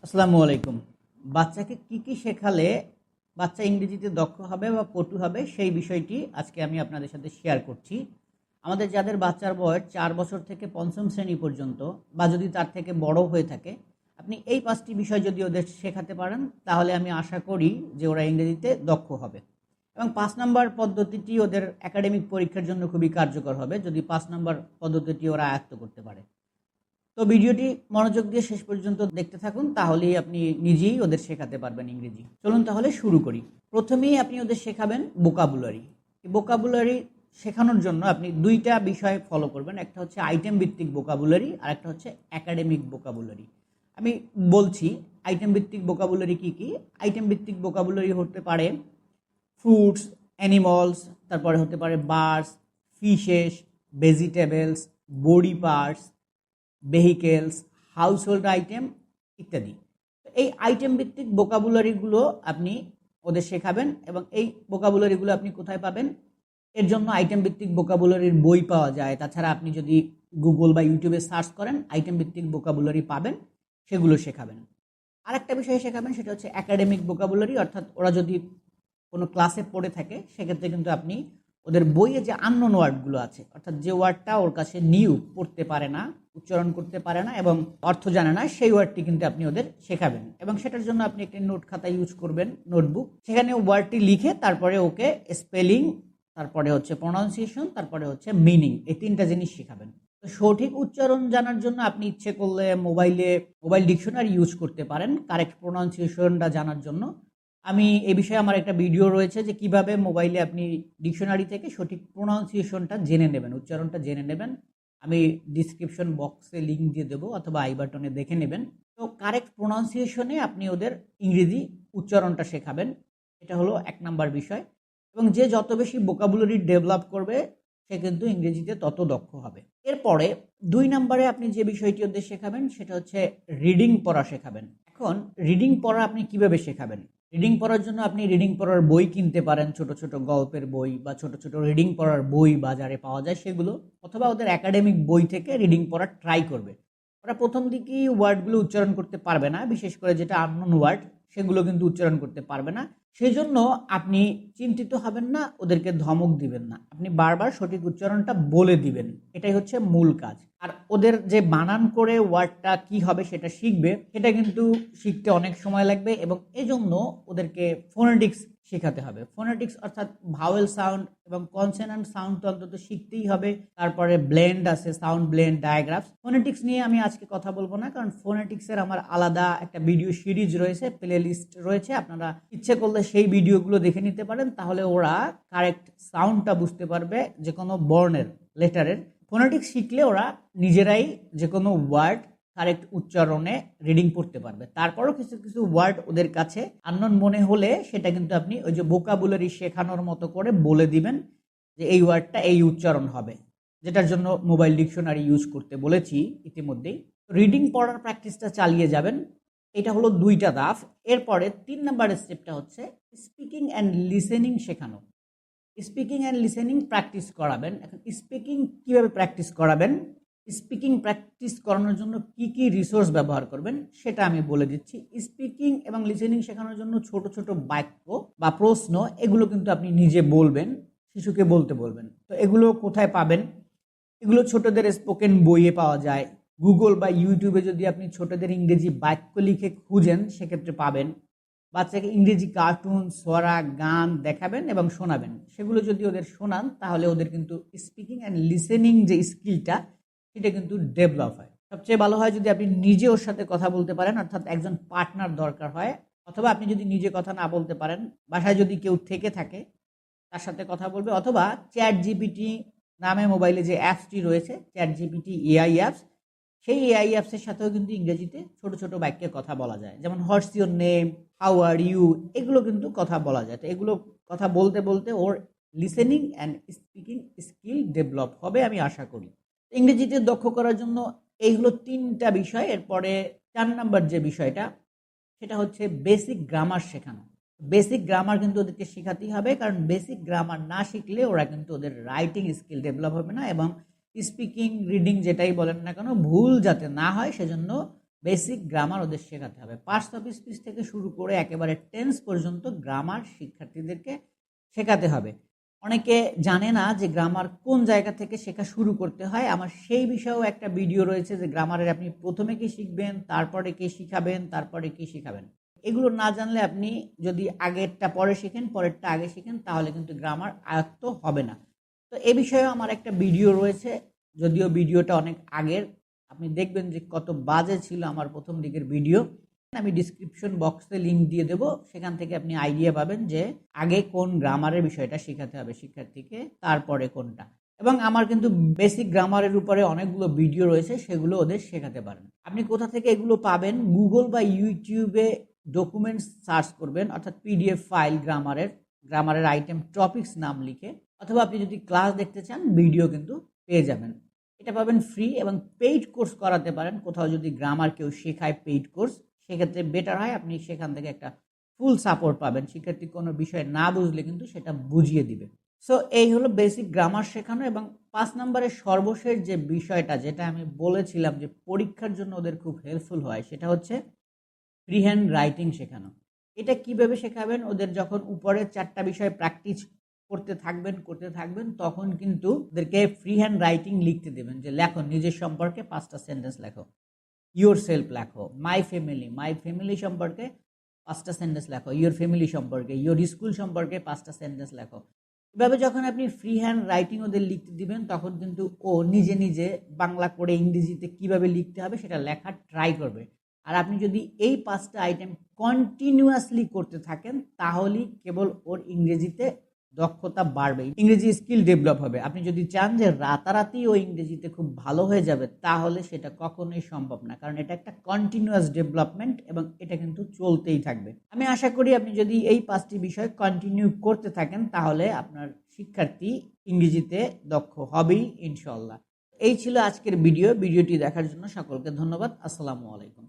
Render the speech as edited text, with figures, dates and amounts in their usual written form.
আসসালামু আলাইকুম। বাচ্চাকে কি শেখালে বাচ্চা ইংরেজিতে দক্ষ হবে বা পটু হবে সেই বিষয়টি আজকে আমি আপনাদের সাথে শেয়ার করছি। আমাদের যাদের বাচ্চার বয়স ৪ বছর থেকে ৫ম শ্রেণী পর্যন্ত বা যদি তার থেকে বড় হয়ে থাকে, আপনি এই ৫টি বিষয় যদি ওদের শেখাতে পারেন তাহলে আমি আশা করি যে ওরা ইংরেজিতে দক্ষ হবে। এবং ৫ নাম্বার পদ্ধতিটি ওদের একাডেমিক পরীক্ষার জন্য খুবই কার্যকর হবে যদি ৫ নাম্বার পদ্ধতিটি ওরা আয়ত্ত করতে পারে। তো ভিডিওটি মনোযোগ দিয়ে শেষ পর্যন্ত দেখতে থাকুন, তাহলেই আপনি নিজেই ওদের শেখাতে পারবেন ইংরেজি। চলুন তাহলে শুরু করি। প্রথমেই আপনি ওদের শেখাবেন ভোকাবুলারি। এই ভোকাবুলারি শেখানোর জন্য আপনি দুইটা বিষয় ফলো করবেন, একটা হচ্ছে আইটেম ভিত্তিক ভোকাবুলারি আর একটা হচ্ছে একাডেমিক ভোকাবুলারি। আমি বলছি আইটেম ভিত্তিক ভোকাবুলারি কী কী। আইটেম ভিত্তিক ভোকাবুলারি হতে পারে ফ্রুটস, অ্যানিমালস, তারপরে হতে পারে birds, fishes, vegetables, body parts, vehicles, household item ইত্যাদি। এই আইটেম ভিত্তিক ভোকাবুলারিগুলো আপনি ওদের শেখাবেন এবং এই ভোকাবুলারিগুলো আপনি কোথায় পাবেন? এর জন্য আইটেম ভিত্তিক ভোকাবুলারির বই পাওয়া যায়। তাছাড়া আপনি যদি গুগল বা ইউটিউবে সার্চ করেন আইটেম ভিত্তিক ভোকাবুলারি পাবেন, সেগুলো শেখাবেন। আরেকটা বিষয় শেখাবেন, সেটা হচ্ছে একাডেমিক ভোকাবুলারি। অর্থাৎ ওরা যদি কোনো ক্লাসে পড়ে থাকে সেক্ষেত্রে কিন্তু আপনি ওদের বইয়ে যে আননোন ওয়ার্ডগুলো আছে, অর্থাৎ যে ওয়ার্ডটা ওর কাছে নিউ, পড়তে পারে না, উচ্চারণ করতে পারে না এবং অর্থ জানে না, সেই ওয়ার্ডটি কিন্তু আপনি ওদের শেখাবেন। এবং সেটার জন্য আপনি একটি নোট খাতা ইউজ করবেন, নোটবুক। সেখানে ওয়ার্ডটি লিখে তারপরে ওকে স্পেলিং, তারপরে হচ্ছে প্রনাউন্সিয়েশন, তারপরে হচ্ছে মিনিং, এই তিনটা জিনিস শেখাবেন। তো সঠিক উচ্চারণ জানার জন্য আপনি ইচ্ছে করলে মোবাইল ডিকশনারি ইউজ করতে পারেন কারেক্ট প্রনাউন্সিয়েশনটা জানার জন্য। আমি এই বিষয়ে আমার একটা ভিডিও রয়েছে যে কিভাবে মোবাইলে আপনি ডিকশনারি থেকে সঠিক প্রোনাউন্সিয়েশনটা জেনে নেবেন, উচ্চারণটা জেনে নেবেন। আমি ডিসক্রিপশন বক্সে লিঙ্ক দিয়ে দেবো অথবা আই বাটনে দেখে নেবেন। তো কারেক্ট প্রোনাউন্সিয়েশনে আপনি ওদের ইংরেজি উচ্চারণটা শেখাবেন। এটা হলো ১ নাম্বার বিষয়। এবং যে যত বেশি ভোকাবুলারি ডেভেলপ করবে সে কিন্তু ইংরেজিতে তত দক্ষ হবে। এরপরে ২ নাম্বারে আপনি যে বিষয়টি ওদের শেখাবেন সেটা হচ্ছে রিডিং পড়া শেখাবেন। এখন রিডিং পড়া আপনি কিভাবে শেখাবেন? রিডিং পড়ার জন্য আপনি রিডিং পড়ার বই কিনতে পারেন, ছোট ছোট গল্পের বই বা ছোট ছোট রিডিং পড়ার বই বাজারে পাওয়া যায় সেগুলো, অথবা ওদের একাডেমিক বই থেকে রিডিং পড়ার ট্রাই করবে। ওরা প্রথম দিকেই ওয়ার্ডগুলো উচ্চারণ করতে পারবে না, বিশেষ করে যেটা আননোন ওয়ার্ড সেগুলো কিন্তু উচ্চারণ করতে পারবে না। সেই জন্য আপনি চিন্তিত হবেন না, ওদেরকে ধমক দিবেন না, আপনি বারবার সঠিক উচ্চারণটা বলে দিবেন। এটাই হচ্ছে মূল কাজ। আর ওদের যে বানান করে ওয়ার্ডটা কি হবে সেটা শিখবে, সেটা কিন্তু শিখতে অনেক সময় লাগবে এবং এজন্য ওদেরকে ফোনেটিক্স শেখাতে হবে। ফোনেটিক্স অর্থাৎ ভাওয়েল সাউন্ড এবং কনসোনেন্ট সাউন্ড তো অন্তত শিখতেই হবে। তারপরে ব্লেন্ড আছে, সাউন্ড ব্লেন্ড, ডায়াগ্রাফস। ফোনেটিক্স নিয়ে আমি আজকে কথা বলবো না, কারণ ফোনেটিক্সের আমার আলাদা একটা ভিডিও সিরিজ রয়েছে, প্লে লিস্ট রয়েছে। আপনারা ইচ্ছে করলে সেই ভিডিওগুলো দেখে নিতে পারেন, তাহলে ওরা কারেক্ট সাউন্ডটা বুঝতে পারবে যে কোনো বর্ণের, লেটারের। ফোনেটিক্স শিখলে ওরা নিজেরাই যে কোনো ওয়ার্ড কারেক্ট উচ্চারণে রিডিং পড়তে পারবে। তারপরও কিছু কিছু ওয়ার্ড ওদের কাছে আননোন মনে হলে সেটা কিন্তু আপনি ওই যে ভোকাবুলারি শেখানোর মতো করে বলে দিবেন যে এই ওয়ার্ডটা এই উচ্চারণ হবে, যেটার জন্য মোবাইল ডিকশনারি ইউজ করতে বলেছি ইতিমধ্যেই। রিডিং পড়ার প্র্যাকটিসটা চালিয়ে যাবেন। এটা হলো ২টা ধাপ। এরপরে ৩ নাম্বার স্টেপটা হচ্ছে স্পিকিং অ্যান্ড লিসেনিং শেখানো। স্পিকিং অ্যান্ড লিসেনিং প্র্যাকটিস করাবেন। এখন স্পিকিং কিভাবে প্র্যাকটিস করাবেন, স্পিকিং প্র্যাকটিস করানোর জন্য কি কি রিসোর্স ব্যবহার করবেন সেটা আমি বলে দিচ্ছি। স্পিকিং এবং লিসেনিং শেখানোর জন্য ছোট ছোট বাক্য বা প্রশ্ন, এগুলো কিন্তু আপনি নিজে বলবেন, শিশুকে বলতে বলবেন। তো এগুলো কোথায় পাবেন? এগুলো ছোটদের স্পোকেন বইয়ে পাওয়া যায়। গুগল বা ইউটিউবে যদি আপনি ছোটদের ইংরেজি বাক্য লিখে খুঁজেন সেক্ষেত্রে পাবেন। বাচ্চাকে ইংরেজি কার্টুন, ছড়া, গান দেখাবেন এবং শোনাবেন। সেগুলো যদি ওদের শোনান তাহলে ওদের কিন্তু স্পিকিং অ্যান্ড লিসেনিং যে স্কিলটা সেটা কিন্তু ডেভেলপ হয়। সবচেয়ে ভালো হয় যদি আপনি নিজে ওর সাথে কথা বলতে পারেন, অর্থাৎ একজন পার্টনার দরকার হয়। অথবা আপনি যদি নিজে কথা না বলতে পারেন, বাসায় যদি কেউ থেকে থাকে তার সাথে কথা বলবে, অথবা চ্যাট জিপিটি নামে মোবাইলে যে অ্যাপসটি রয়েছে, চ্যাট জিপিটি এআই অ্যাপস, সেই এআই অ্যাপসের সাথেও কিন্তু ইংরেজিতে ছোট ছোট বাক্যে কথা বলা যায়। যেমন what's your name, how are you, এগুলো কিন্তু কথা বলা যায়। তো এগুলো কথা বলতে বলতে ওর listening and speaking skill develop হবে আমি আশা করি। ইংরেজিতে দক্ষ করার জন্য এইগুলো ৩টা বিষয়। এরপরে ৪ নাম্বার যে বিষয়টা সেটা হচ্ছে বেসিক গ্রামার শেখানো। বেসিক গ্রামার কিন্তু ওদেরকে শেখাতেই হবে, কারণ বেসিক গ্রামার না শিখলে ওরা কিন্তু ওদের রাইটিং স্কিল ডেভেলপ হবে না এবং স্পিকিং, রিডিং যেটাই বলেন না কেন ভুল যাতে না হয় সেজন্য বেসিক গ্রামার ওদের শেখাতে হবে। পার্টস অফ স্পিচ থেকে শুরু করে একেবারে টেন্স পর্যন্ত গ্রামার শিক্ষার্থীদেরকে শেখাতে হবে। অনেকে জানে না যে গ্রামার কোন জায়গা থেকে শেখা শুরু করতে হয়। আমার সেই বিষয়েও একটা ভিডিও রয়েছে যে গ্রামারের আপনি প্রথমে কি শিখবেন, তারপরে কি শিখাবেন, তারপরে কি শিখাবেন। এগুলো না জানলে আপনি যদি আগেরটা পরে শিখেন, পরেরটা আগে শিখেন, তাহলে কিন্তু গ্রামার আয়ত্ত হবে না। তো এ বিষয়েও আমার একটা ভিডিও রয়েছে, যদিও ভিডিওটা অনেক আগের। আপনি দেখবেন যে কত বাজে ছিল আমার প্রথম দিকের ভিডিও। আমি ডিসক্রিপশন বক্সে লিঙ্ক দিয়ে দেবো, সেখান থেকে আপনি আইডিয়া পাবেন যে আগে কোন গ্রামারের বিষয়টা শেখাতে হবে শিক্ষার্থীকে, তারপরে কোনটা। এবং আমার কিন্তু বেসিক গ্রামারের উপরে অনেকগুলো ভিডিও রয়েছে, সেগুলো ওদের শেখাতে পারেন। আপনি কোথা থেকে এগুলো পাবেন? গুগল বা ইউটিউবে ডকুমেন্টস সার্চ করবেন, অর্থাৎ পিডিএফ ফাইল গ্রামারের আইটেম টপিকস নাম লিখে, অথবা আপনি যদি ক্লাস দেখতে চান ভিডিও কিন্তু পেয়ে যাবেন। এটা পাবেন ফ্রি। এবং পেইড কোর্স করাতে পারেন, কোথাও যদি গ্রামার কেউ শেখায় পেইড কোর্স, সেক্ষেত্রে বেটার হয়, আপনি সেখান থেকে একটা ফুল সাপোর্ট পাবেন। শিক্ষার্থী কোনো বিষয় না বুঝলে কিন্তু সেটা বুঝিয়ে দিবে। সো এই হলো বেসিক গ্রামার শেখানো। এবং 5 নম্বরের সর্বশেষ যে বিষয়টা, যেটা আমি বলেছিলাম যে পরীক্ষার জন্য ওদের খুব হেল্পফুল হয়, সেটা হচ্ছে ফ্রি হ্যান্ড রাইটিং শেখানো। এটা কিভাবে শেখাবেন? ওদের যখন উপরে 4টা বিষয় প্র্যাকটিস করতে থাকবেন, তখন কিন্তু ওদেরকে ফ্রি হ্যান্ড রাইটিং লিখতে দেবেন, যে লেখো, নিজের সম্পর্কে 5টা সেন্টেন্স লেখো। ইয়োর সেলফ লেখো, মাই ফ্যামিলি সম্পর্কে 5টা সেন্টেন্স লেখো, ইয়োর ফ্যামিলি সম্পর্কে, ইয়োর স্কুল সম্পর্কে 5টা সেন্টেন্স লেখো। এভাবে যখন আপনি ফ্রি হ্যান্ড রাইটিং ওদের লিখতে দিবেন, তখন কিন্তু ও নিজে নিজে বাংলা করে ইংরেজিতে কিভাবে লিখতে হবে সেটা লেখার ট্রাই করবে। আর আপনি যদি এই 5টা আইটেম কন্টিনিউয়াসলি করতে থাকেন, তাহলেই কেবল ওর ইংরেজিতে দক্ষতা বাড়বে, ইংরেজি স্কিল ডেভেলপ হবে। আপনি যদি চান যে রাতারাতি ও ইংরেজিতে খুব ভালো হয়ে যাবে, তাহলে সেটা কখনোই সম্ভব না, কারণ এটা একটা কন্টিনিউয়াস ডেভেলপমেন্ট এবং এটা কিন্তু চলতেই থাকবে। আমি আশা করি আপনি যদি এই 5টি বিষয় কন্টিনিউ করতে থাকেন, তাহলে আপনার শিক্ষার্থী ইংরেজিতে দক্ষ হবেই ইনশাআল্লাহ। এই ছিল আজকের ভিডিওটি দেখার জন্য সকলকে ধন্যবাদ। আসসালামু আলাইকুম।